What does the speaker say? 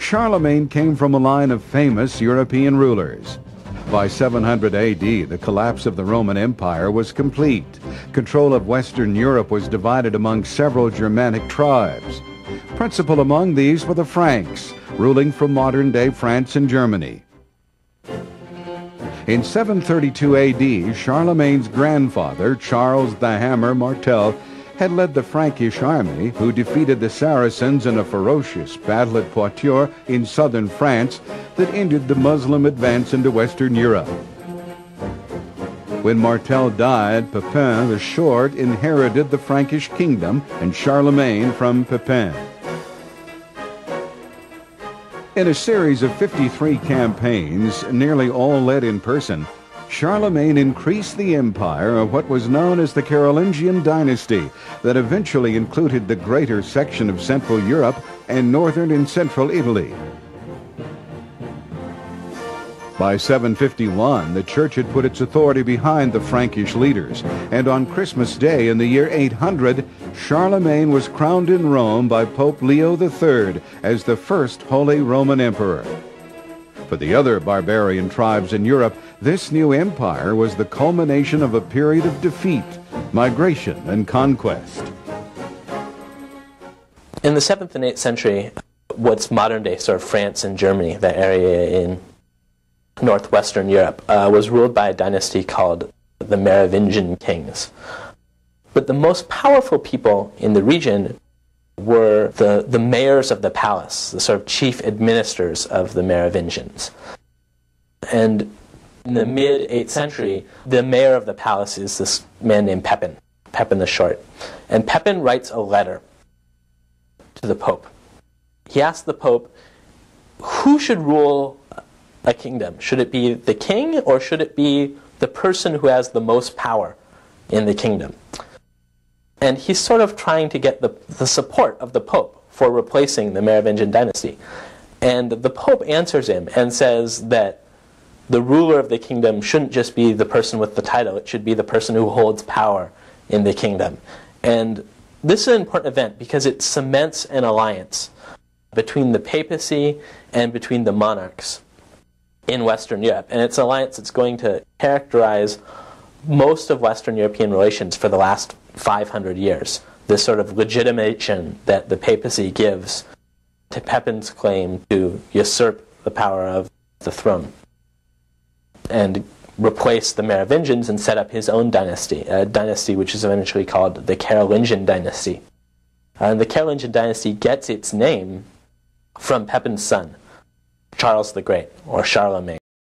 Charlemagne came from a line of famous European rulers. By 700 AD, the collapse of the Roman Empire was complete. Control of Western Europe was divided among several Germanic tribes. Principal among these were the Franks, ruling from modern-day France and Germany. In 732 AD, Charlemagne's grandfather, Charles the Hammer Martel, had led the Frankish army, who defeated the Saracens in a ferocious battle at Poitiers in southern France that ended the Muslim advance into Western Europe. When Martel died, Pepin the Short inherited the Frankish kingdom and Charlemagne from Pepin. In a series of 53 campaigns, nearly all led in person, Charlemagne increased the empire of what was known as the Carolingian dynasty that eventually included the greater section of Central Europe and northern and central Italy. By 751, the church had put its authority behind the Frankish leaders, and on Christmas Day in the year 800, Charlemagne was crowned in Rome by Pope Leo III as the first Holy Roman Emperor. For the other barbarian tribes in Europe, this new empire was the culmination of a period of defeat, migration, and conquest. In the 7th and 8th century, what's modern-day sort of France and Germany, that area in northwestern Europe, was ruled by a dynasty called the Merovingian kings. But the most powerful people in the region were the mayors of the palace, the sort of chief administrators of the Merovingians. And in the mid-8th century, the mayor of the palace is this man named Pepin, Pepin the Short. And Pepin writes a letter to the Pope. He asks the Pope, who should rule a kingdom? Should it be the king, or should it be the person who has the most power in the kingdom? And he's sort of trying to get the support of the Pope for replacing the Merovingian dynasty. And the Pope answers him and says that the ruler of the kingdom shouldn't just be the person with the title, it should be the person who holds power in the kingdom. And this is an important event because it cements an alliance between the papacy and between the monarchs in Western Europe. And it's an alliance that's going to characterize most of Western European relations for the last 500 years. This sort of legitimation that the papacy gives to Pepin's claim to usurp the power of the throne and replace the Merovingians and set up his own dynasty, a dynasty which is eventually called the Carolingian dynasty. And the Carolingian dynasty gets its name from Pepin's son, Charles the Great, or Charlemagne.